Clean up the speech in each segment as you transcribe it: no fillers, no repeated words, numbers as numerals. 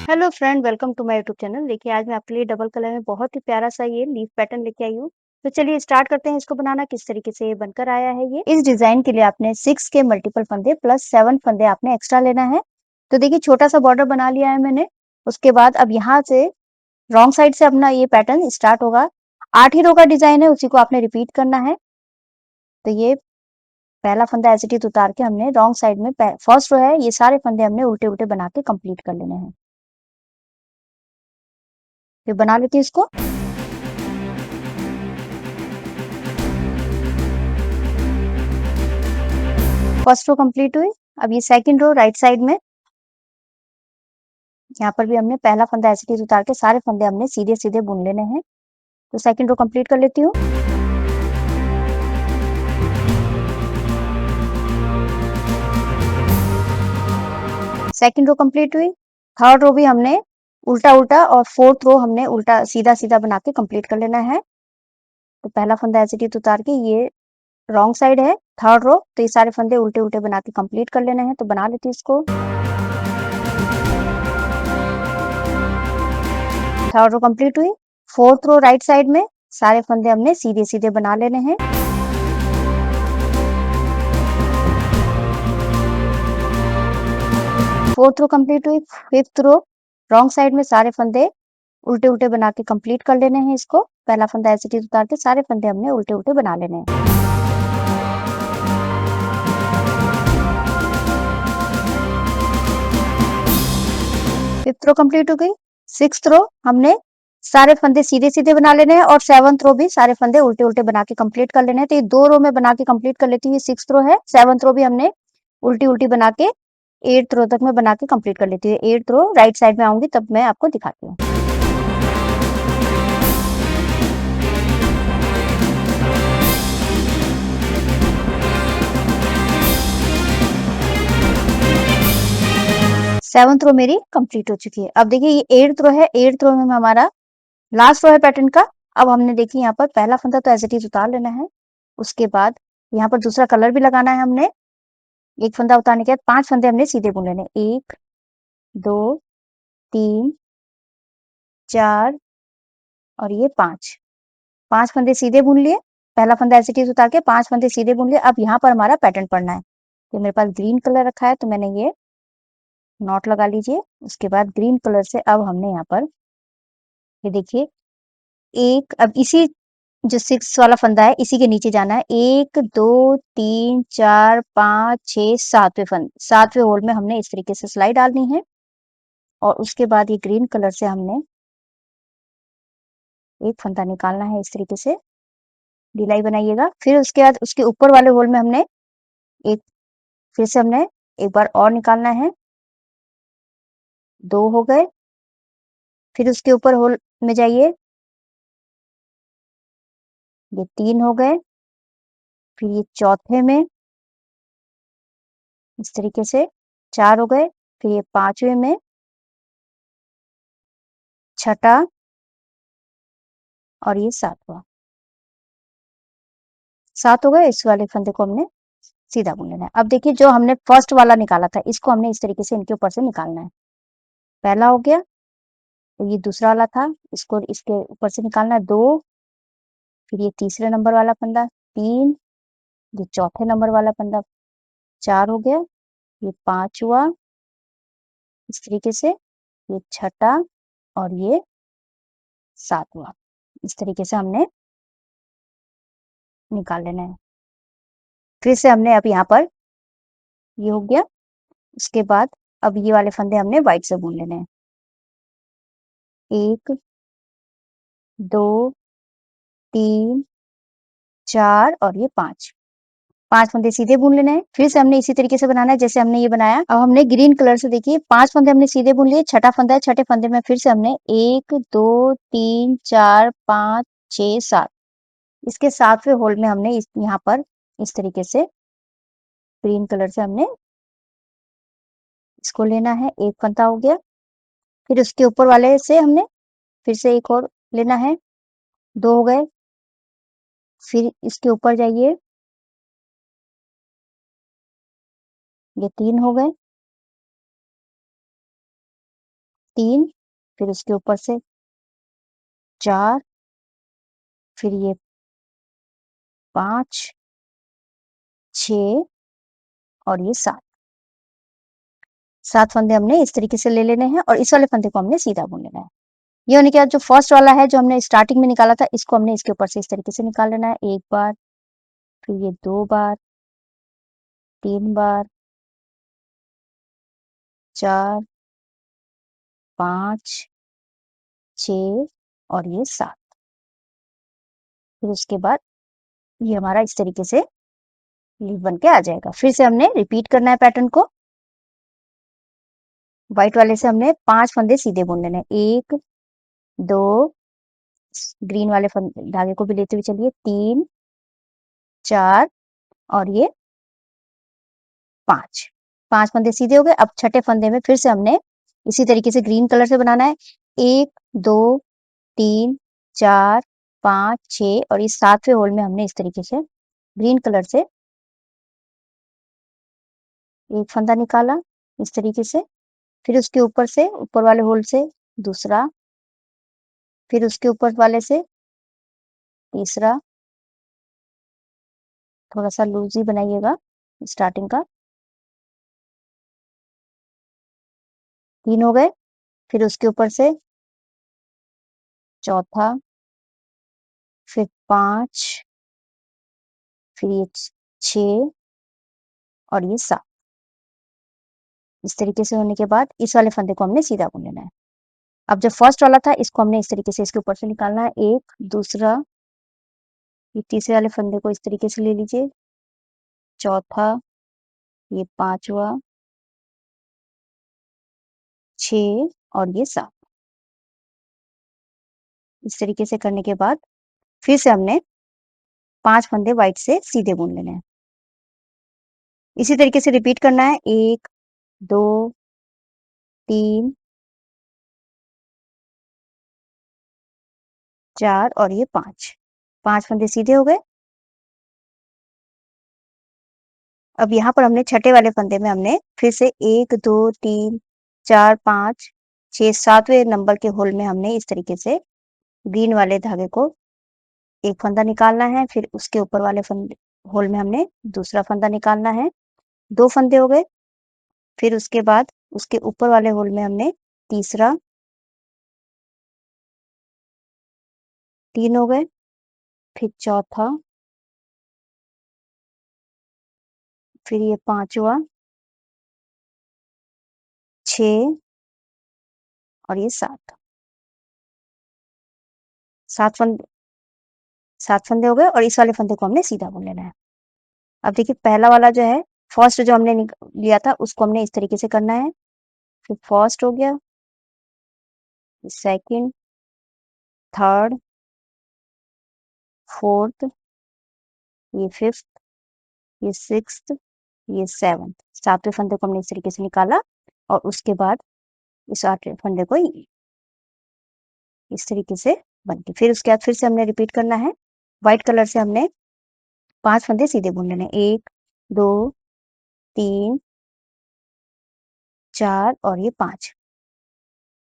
Hello friend, welcome to my YouTube channel. देखिए, आज मैं आपके लिए डबल कलर में बहुत ही प्यारा सा ये लीफ पैटर्न लेके आई हूँ। तो चलिए स्टार्ट करते हैं इसको बनाना, किस तरीके से ये बनकर आया है ये। इस डिजाइन के लिए आपने 6 के मल्टीपल फंदे प्लस 7 फंदे आपने एक्स्ट्रा लेना है। तो देखिए, छोटा सा बॉर्डर बना लिया है मैंने। उसके बाद अब यहाँ से रॉन्ग साइड से अपना ये पैटर्न स्टार्ट होगा। 8 ही रो का डिजाइन है, उसी को आपने रिपीट करना है। तो ये पहला फंदा ऐसे ही उतार के हमने रॉन्ग साइड में फर्स्ट रो है, ये सारे फंदे हमने उल्टे उल्टे बना के कंप्लीट कर लेने हैं। फिर बना लेते हैं इसको। फर्स्ट रो कंप्लीट हुई। अब ये सेकंड रो राइट साइड में, यहाँ पर भी हमने पहला फंदा ऐसे ही उतार के सारे फंदे हमने सीधे सीधे बुन लेने हैं। तो सेकंड रो कंप्लीट कर लेती हूँ। सेकंड रो कंप्लीट हुई। थर्ड रो भी हमने उल्टा उल्टा और फोर्थ रो हमने उल्टा सीधा सीधा बना के कंप्लीट कर लेना है। तो पहला फंदा ऐसे ही उतार के ये रॉन्ग साइड है थर्ड रो, तो ये सारे फंदे उल्टे उल्टे बना के कंप्लीट कर लेना है। तो बना लेती हूँ इसको। थर्ड रो कंप्लीट हुई। फोर्थ रो राइट साइड में सारे फंदे हमने सीधे सीधे बना लेने हैं। फोर्थ रो कंप्लीट हुई। फिफ्थ रो रॉन्ग साइड में सारे फंदे उल्टे उल्टे बना के कंप्लीट कर लेने हैं इसको। पहला फंदा ऐसे ही उतार के सारे फंदे हमने उल्टे उल्टे बना लेने हैं। फिफ्थ रो कंप्लीट हो गई। सिक्स्थ रो हमने सारे फंदे सीधे सीधे बना लेने हैं और सेवंथ रो भी सारे फंदे उल्टे उल्टे बना के कंप्लीट कर लेने हैं। तो ये 2 रो में बना के कंप्लीट कर लेती हूँ। ये सिक्स्थ रो है, सेवंथ रो भी हमने उल्टी उल्टी बना के 8th रो तक मैं बना के कंप्लीट कर लेती हूँ। 8th रो राइट साइड में आऊंगी तब मैं आपको दिखाती हूँ। सेवंथ रो मेरी कंप्लीट हो चुकी है। अब देखिए, ये 8th रो है। 8th रो में हमारा लास्ट रो है पैटर्न का। अब हमने देखिए यहाँ पर पहला फंदा तो ऐसे ही उतार लेना है। उसके बाद यहाँ पर दूसरा कलर भी लगाना है हमने। एक फंदा उतारने के बाद 5 फंदे हमने सीधे बुन लेने। 1 2 3 4 और ये 5 फंदे सीधे बुन लिए। पहला फंदा ऐसे ही उतार के 5 फंदे सीधे बुन लिए। अब यहाँ पर हमारा पैटर्न पड़ना है। तो मेरे पास ग्रीन कलर रखा है, तो मैंने ये नॉट लगा लीजिए। उसके बाद ग्रीन कलर से अब हमने यहाँ पर ये देखिए एक, अब इसी जो 6 वाला फंदा है इसी के नीचे जाना है। 1 2 3 4 5 6 7वें फंदे, 7वें होल में हमने इस तरीके से सिलाई डालनी है। और उसके बाद ये ग्रीन कलर से हमने एक फंदा निकालना है। इस तरीके से ढिलाई बनाइएगा। फिर उसके बाद उसके ऊपर वाले होल में हमने एक, फिर से हमने एक बार और निकालना है। 2 हो गए। फिर उसके ऊपर होल में जाइए, ये 3 हो गए। फिर ये चौथे में इस तरीके से 4 हो गए। फिर ये 5वें में, छठा और ये 7वां, 7 हो गए। इस वाले फंदे को हमने सीधा बुन लेना है। अब देखिए, जो हमने फर्स्ट वाला निकाला था इसको हमने इस तरीके से इनके ऊपर से निकालना है। पहला हो गया। तो ये दूसरा वाला था, इसको इसके ऊपर से निकालना है। 2, फिर ये तीसरे नंबर वाला फंदा, 3, ये चौथे नंबर वाला फंदा, 4 हो गया। ये 5 हुआ इस तरीके से, ये छठा और ये 7वां। इस तरीके से हमने निकाल लेना है। फिर से हमने अब यहाँ पर ये हो गया। उसके बाद अब ये वाले फंदे हमने व्हाइट से बुन लेने हैं। 1 2 3 4 और ये 5 फंदे सीधे बुन लेने हैं। फिर से हमने इसी तरीके से बनाना है जैसे हमने ये बनाया। अब हमने ग्रीन कलर से देखिए 5 फंदे हमने सीधे बुन लिए। छठा फंदा है, छठे फंदे में फिर से हमने 1 2 3 4 5 6 7, इसके 7वें होल में हमने इस यहाँ पर इस तरीके से ग्रीन कलर से हमने इसको लेना है। एक फंदा हो गया। फिर उसके ऊपर वाले से हमने फिर से एक और लेना है। 2 हो गए। फिर इसके ऊपर जाइए, ये 3 हो गए। 3, फिर उसके ऊपर से 4, फिर ये 5, 6 और ये 7। 7 फंदे हमने इस तरीके से ले लेने हैं और इस वाले फंदे को हमने सीधा बुन लेना है। ये होने के बाद जो फर्स्ट वाला है जो हमने स्टार्टिंग में निकाला था, इसको हमने इसके ऊपर से इस तरीके से निकाल लेना है। 1 बार, फिर ये 2 बार, 3 बार, 4, 5, 6 और ये 7। फिर उसके बाद ये हमारा इस तरीके से लीफ बन के आ जाएगा। फिर से हमने रिपीट करना है पैटर्न को। व्हाइट वाले से हमने 5 फंदे सीधे बुन लेने हैं। 1, 2, ग्रीन वाले धागे को भी लेते हुए चलिए, 3, 4 और ये 5। 5 फंदे सीधे हो गए। अब छठे फंदे में फिर से हमने इसी तरीके से ग्रीन कलर से बनाना है। 1, 2, 3, 4, 5, 6 और इस 7वें होल में हमने इस तरीके से ग्रीन कलर से एक फंदा निकाला इस तरीके से। फिर उसके ऊपर से ऊपर वाले होल से दूसरा, फिर उसके ऊपर वाले से तीसरा, थोड़ा सा लूज ही बनाइएगा स्टार्टिंग का। 3 हो गए। फिर उसके ऊपर से चौथा, फिर 5, फिर ये 6 और ये 7। इस तरीके से होने के बाद इस वाले फंदे को हमने सीधा बुन लेना है। अब जो फर्स्ट वाला था इसको हमने इस तरीके से इसके ऊपर से निकालना है। एक, दूसरा, ये तीसरे वाले फंदे को इस तरीके से ले लीजिए, चौथा, ये 5वां, 6 और ये 7। इस तरीके से करने के बाद फिर से हमने 5 फंदे व्हाइट से सीधे बुन लेने हैं। इसी तरीके से रिपीट करना है। 1, 2, 3, 4 और ये 5। 5 फंदे सीधे हो गए। अब यहाँ पर हमने छठे वाले फंदे में हमने फिर से 1, 2, 3, 4, 5, 6, 7वें नंबर के होल में हमने इस तरीके से ग्रीन वाले धागे को एक फंदा निकालना है। फिर उसके ऊपर वाले फंदे होल में हमने दूसरा फंदा निकालना है। 2 फंदे हो गए। फिर उसके बाद उसके ऊपर वाले होल में हमने तीसरा, 3 हो गए। फिर चौथा, फिर ये 5वां, 6 और ये 7। 7 फंदे हो गए और इस वाले फंदे को हमने सीधा बुन लेना है। अब देखिए पहला वाला जो है, फर्स्ट जो हमने लिया था उसको हमने इस तरीके से करना है। फिर फर्स्ट हो गया, सेकंड, थर्ड, फोर्थ, ये फिफ्थ, ये सिक्स्थ, ये सेवंथ। 7वें फंदे को हमने इस तरीके से निकाला और उसके बाद इस 8वें फंदे को इस तरीके से बन के फिर उसके बाद फिर से हमने रिपीट करना है। व्हाइट कलर से हमने 5 फंदे सीधे बुन लेने। 1, 2, 3, 4 और ये 5।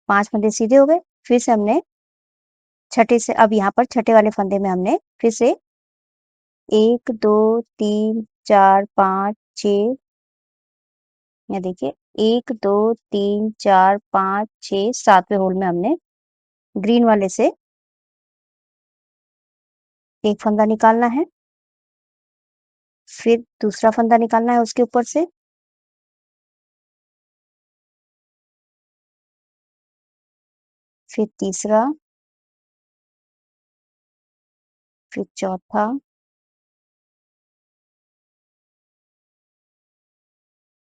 5 फंदे सीधे हो गए। फिर से हमने छठे से अब यहाँ पर छठे वाले फंदे में हमने फिर से 1, 2, 3, 4, 5, 6, यहाँ देखिए 1, 2, 3, 4, 5, 6, 7वें होल में हमने ग्रीन वाले से एक फंदा निकालना है। फिर दूसरा फंदा निकालना है उसके ऊपर से, फिर तीसरा, फिर चौथा,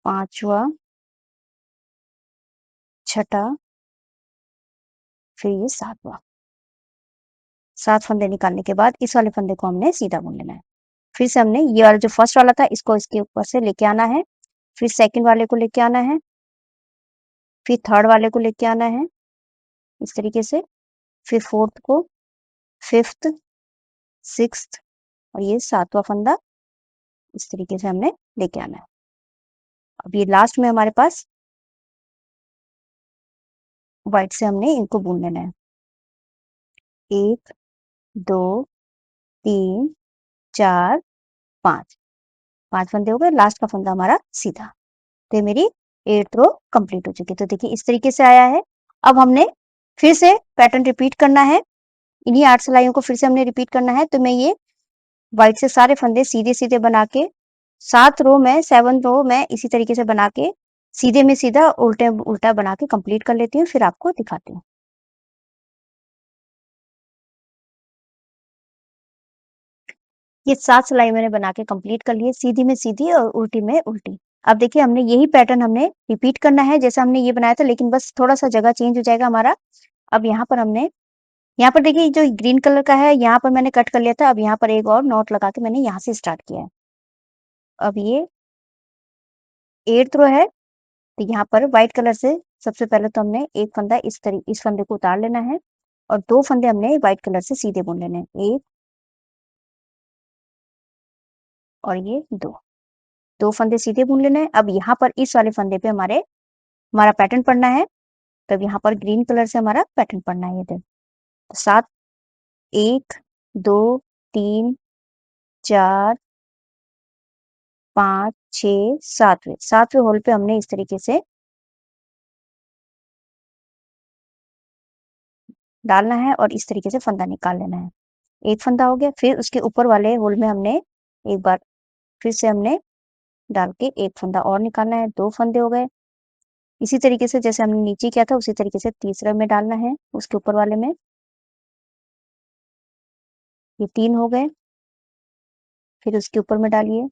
पांचवा, छठा, फिर ये 7वां। 7 फंदे निकालने के बाद इस वाले फंदे को हमने सीधा बुन लेना है। फिर से हमने ये वाला जो फर्स्ट वाला था इसको इसके ऊपर से लेके आना है। फिर सेकंड वाले को लेके आना है। फिर थर्ड वाले को लेके आना है इस तरीके से। फिर फोर्थ को, फिफ्थ, सिक्स्थ और ये 7वां फंदा इस तरीके से हमने लेके आना है। अब ये लास्ट में हमारे पास व्हाइट से हमने इनको बुन लेना है। 1 2 3 4 5 5 फंदे हो गए, लास्ट का फंदा हमारा सीधा। तो ये मेरी 8th रो कंप्लीट हो चुकी है। तो देखिए इस तरीके से आया है। अब हमने फिर से पैटर्न रिपीट करना है, इन्हीं 8 सिलाइयों को फिर से हमने रिपीट करना है। तो मैं ये व्हाइट से सारे फंदे सीधे-सीधे बना के 7 रो में 7 रो में इसी तरीके से बना के सीधे में सीधा उल्टा बना के कंप्लीट कर लेती हूँ, फिर आपको दिखाती हूँ। ये 7 सिलाई मैंने बना के कंप्लीट कर ली है, सीधी में सीधी और उल्टी में उल्टी। अब देखिए हमने यही पैटर्न हमने रिपीट करना है जैसा हमने ये बनाया था, लेकिन बस थोड़ा-सा जगह चेंज हो जाएगा हमारा। अब यहाँ पर देखिए जो ग्रीन कलर का है, यहाँ पर मैंने कट कर लिया था, अब यहाँ पर एक और नॉट लगा के मैंने यहाँ से स्टार्ट किया है। अब ये 8th रो है, तो यहाँ पर व्हाइट कलर से सबसे पहले तो हमने एक फंदा इस फंदे को उतार लेना है और 2 फंदे हमने व्हाइट कलर से सीधे बुन लेने हैं। 1 और ये 2 फंदे सीधे बुन लेने हैं। अब यहाँ पर इस वाले फंदे पे हमारा पैटर्न पड़ना है, तब यहाँ पर ग्रीन कलर से हमारा पैटर्न पड़ना है। ये देखो 7 1 2 3 4 5 6 7वें होल पे हमने इस तरीके से डालना है और इस तरीके से फंदा निकाल लेना है। एक फंदा हो गया, फिर उसके ऊपर वाले होल में हमने एक बार फिर से हमने डाल के एक फंदा और निकालना है। 2 फंदे हो गए। इसी तरीके से जैसे हमने नीचे किया था उसी तरीके से तीसरे में डालना है, उसके ऊपर वाले में। ये 3 हो गए, फिर उसके ऊपर में डालिए।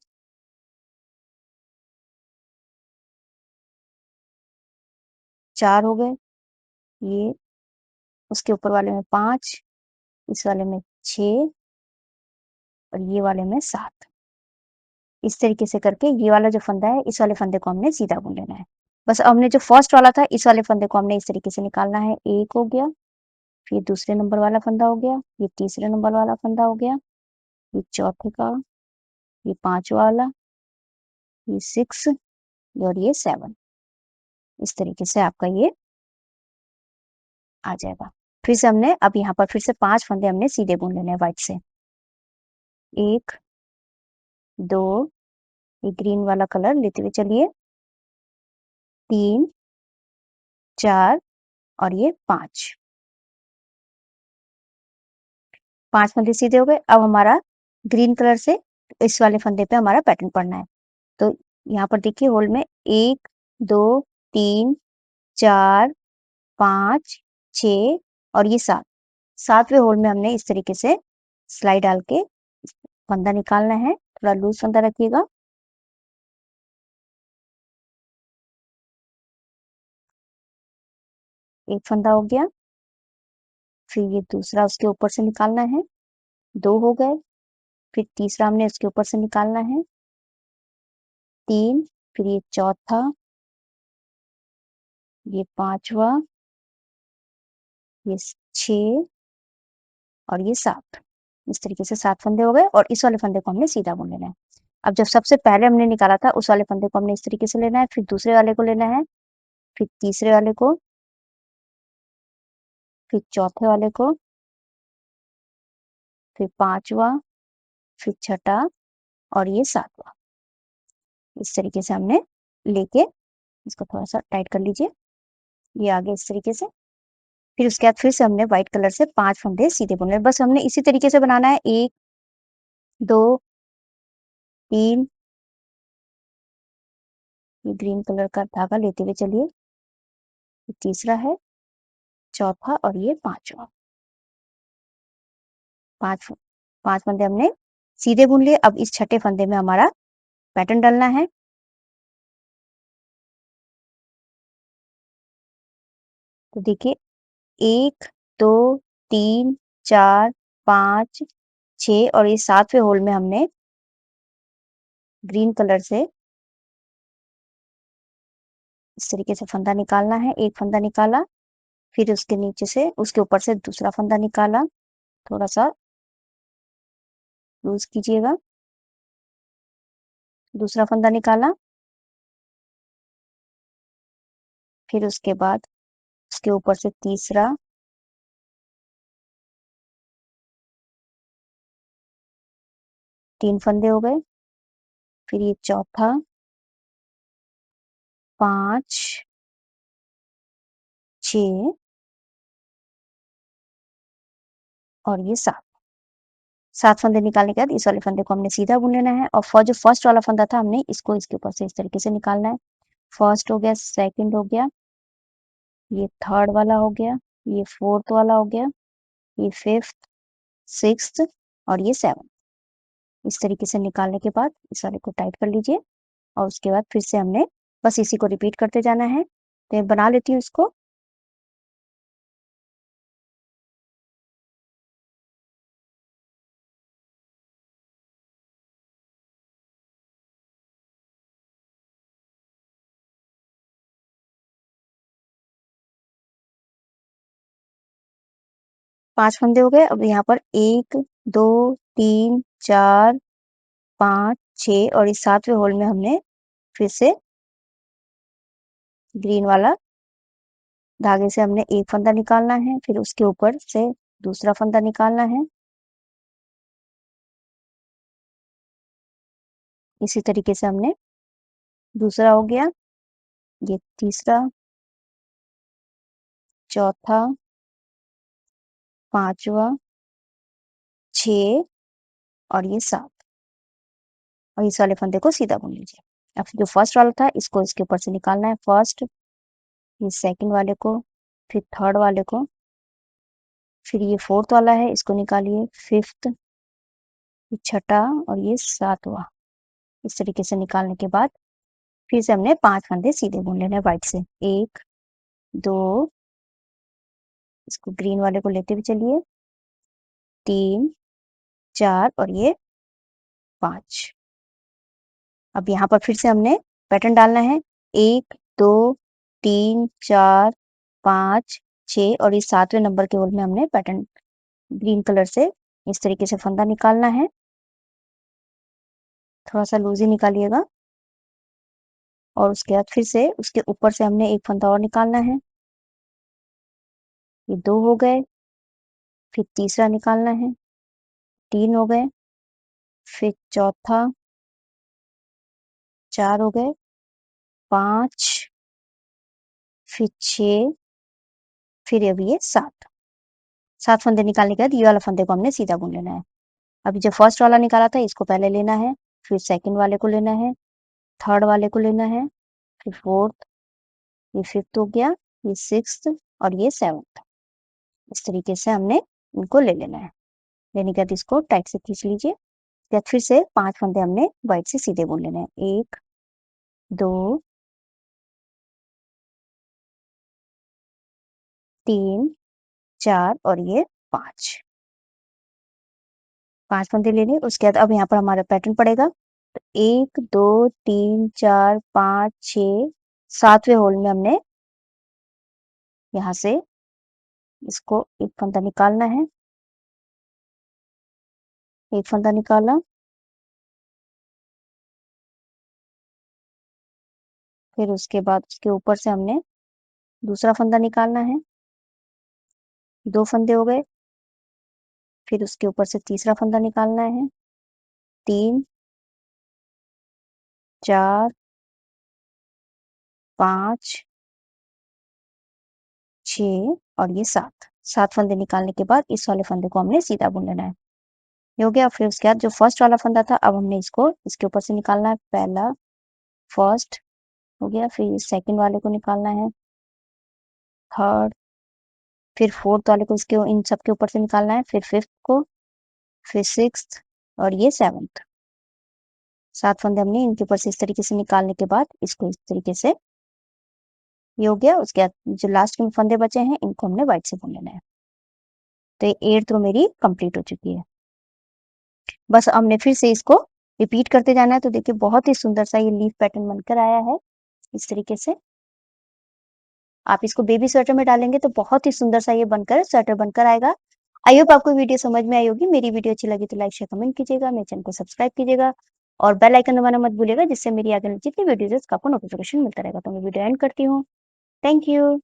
4 हो गए, ये उसके ऊपर वाले में 5, इस वाले में 6 और ये वाले में 7। इस तरीके से करके ये वाला जो फंदा है, इस वाले फंदे को हमने सीधा बुन लेना है। बस हमने जो फर्स्ट वाला था, इस वाले फंदे को हमने इस तरीके से निकालना है। 1 हो गया, फिर दूसरे नंबर वाला फंदा हो गया, ये तीसरे नंबर वाला फंदा हो गया, ये चौथे का, ये 5वां वाला, ये 6 और ये 7। इस तरीके से आपका ये आ जाएगा। फिर से हमने अब यहाँ पर फिर से 5 फंदे हमने सीधे बुन लेने हैं व्हाइट से। 1 2 ये ग्रीन वाला कलर लेते हुए चलिए, 3 4 और ये 5 फंदे सीधे हो गए। अब हमारा ग्रीन कलर से इस वाले फंदे पे हमारा पैटर्न पड़ना है। तो यहाँ पर देखिए होल में 1 2 3 4 5 6 और ये 7। 7वें होल में हमने इस तरीके से सिलाई डाल के फंदा निकालना है। थोड़ा लूज फंदा रखिएगा। एक फंदा हो गया, फिर ये दूसरा उसके ऊपर से निकालना है। 2 हो गए, फिर तीसरा हमने उसके ऊपर से निकालना है। 3 फिर ये चौथा, ये 5वां, ये 6 और ये 7। इस तरीके से 7 फंदे हो गए और इस वाले फंदे को हमने सीधा बुन लेना है। अब जब सबसे पहले हमने निकाला था उस वाले फंदे को हमने इस तरीके से लेना है, फिर दूसरे वाले को लेना है, फिर तीसरे वाले को, फिर चौथे वाले को, फिर 5वां, फिर छठा और ये 7वां। इस तरीके से हमने लेके इसको थोड़ा-सा टाइट कर लीजिए। ये आ गया इस तरीके से। फिर उसके बाद फिर से हमने व्हाइट कलर से 5 फंदे सीधे बुनने हैं। बस हमने इसी तरीके से बनाना है। 1 2 3 ये ग्रीन कलर का धागा लेते हुए चलिए। ये तीसरा है, चौथा और ये 5वां। 5 फंदे हमने सीधे बुन लिए। अब इस छठे फंदे में हमारा पैटर्न डलना है। तो देखिए 1 2 3 4 5 6 और ये 7वें होल में हमने ग्रीन कलर से इस तरीके से फंदा निकालना है। एक फंदा निकाला, फिर उसके नीचे से उसके ऊपर से दूसरा फंदा निकाला, थोड़ा-सा लूज़ कीजिएगा। दूसरा फंदा निकाला, फिर उसके बाद उसके ऊपर से तीसरा, तीन फंदे हो गए। फिर ये चौथा, 5, 6 और ये 7। 7 फंदे निकालने के बाद इस वाले फंदे को हमने सीधा बुन लेना है और जो फर्स्ट वाला फंदा था हमने इसको इसके ऊपर से इस तरीके से निकालना है। फर्स्ट हो गया, सेकंड हो गया, ये थर्ड वाला हो गया, ये फोर्थ वाला हो गया, ये फिफ्थ, सिक्स्थ और ये सेवंथ। इस तरीके से निकालने के बाद इस वाले को टाइट कर लीजिए और उसके बाद फिर से हमने बस इसी को रिपीट करते जाना है। तो मैं बना लेती हूँ इसको। पांच फंदे हो गए। अब यहाँ पर 1, 2, 3, 4, 5, 6 और इस 7वें होल में हमने फिर से ग्रीन वाला धागे से हमने एक फंदा निकालना है, फिर उसके ऊपर से दूसरा फंदा निकालना है। इसी तरीके से हमने दूसरा हो गया, ये तीसरा, चौथा, पांचवा, 6 और ये 7 और इस वाले फंदे को सीधा बुन लीजिए। अब जो फर्स्ट वाला था इसको इसके ऊपर से निकालना है। फर्स्ट, ये सेकंड वाले को, फिर थर्ड वाले को, फिर ये फोर्थ वाला है इसको निकालिए, फिफ्थ, ये छठा और ये 7वां। इस तरीके से निकालने के बाद फिर से हमने 5 फंदे सीधे बुन लेने हैं व्हाइट से। 1, 2, इसको ग्रीन वाले को लेते हुए चलिए, 3, 4 और ये 5। अब यहाँ पर फिर से हमने पैटर्न डालना है। 1, 2, 3, 4, 5, 6 और इस 7वें नंबर के होल में हमने पैटर्न ग्रीन कलर से इस तरीके से फंदा निकालना है। थोड़ा सा लूज ही निकालिएगा और उसके बाद फिर से उसके ऊपर से हमने एक फंदा और निकालना है। ये 2 हो गए, फिर तीसरा निकालना है, 3 हो गए, फिर चौथा, 4 हो गए, 5, फिर 6, फिर अब ये 7। 7 फंदे निकालने के बाद ये वाला फंदे को हमने सीधा बुन लेना है। अभी जो फर्स्ट वाला निकाला था इसको पहले लेना है, फिर सेकंड वाले को लेना है, थर्ड वाले को लेना है, फिर फोर्थ, ये फिफ्थ हो गया, ये सिक्स्थ और ये सेवंथ। इस तरीके से हमने इनको ले लेना है। लेने के बाद इसको टाइट से खींच लीजिए। फिर से 5 फंदे हमने व्हाइट से सीधे बुन लेने हैं। 1, 2, 3, 4 और ये 5। 5 फंदे ले लिए। उसके बाद अब यहाँ पर हमारा पैटर्न पड़ेगा। तो 1, 2, 3, 4, 5, 6, 7वें होल में हमने यहाँ से इसको एक फंदा निकालना है। एक फंदा निकाला, फिर उसके बाद उसके ऊपर से हमने दूसरा फंदा निकालना है। 2 फंदे हो गए, फिर उसके ऊपर से तीसरा फंदा निकालना है। 3, 4, 5, 6 और ये 7। 7 फंदे निकालने के बाद इस वाले फंदे को हमने सीधा बुन लेना है। ये हो गया। फिर उसके बाद जो फर्स्ट वाला फंदा था अब हमने इसको इसके ऊपर से निकालना है। पहला, फर्स्ट हो गया, फिर सेकंड वाले को निकालना है, थर्ड, फिर फोर्थ वाले को इसके इन सब के ऊपर से निकालना है, फिर फिफ्थ को, फिर सिक्स्थ और ये सेवंथ। 7 फंदे हमने इनके ऊपर से इस तरीके से निकालने के बाद इसको इस तरीके से ये हो गया। उसके बाद जो लास्ट के फंदे बचे हैं इनको हमने व्हाइट से बुन लेना है। तो ये 8th रो मेरी कंप्लीट हो चुकी है। बस हमने फिर से इसको रिपीट करते जाना है। तो देखिए बहुत ही सुंदर सा ये लीफ पैटर्न बनकर आया है इस तरीके से। आप इसको बेबी स्वेटर में डालेंगे तो बहुत ही सुंदर सा ये बनकर स्वेटर बनकर आएगा। आई होप आपको वीडियो समझ में आई होगी। मेरी वीडियो अच्छी लगी तो लाइक शेयर कमेंट कीजिएगा, मेरे चैनल को सब्सक्राइब कीजिएगा और बेल आइकन दबाना मत भूलिएगा, जिससे मेरी आगे जितनी वीडियोज आपको नोटिफिकेशन मिलता रहेगा। तो मैं वीडियो एंड करती हूँ। Thank you.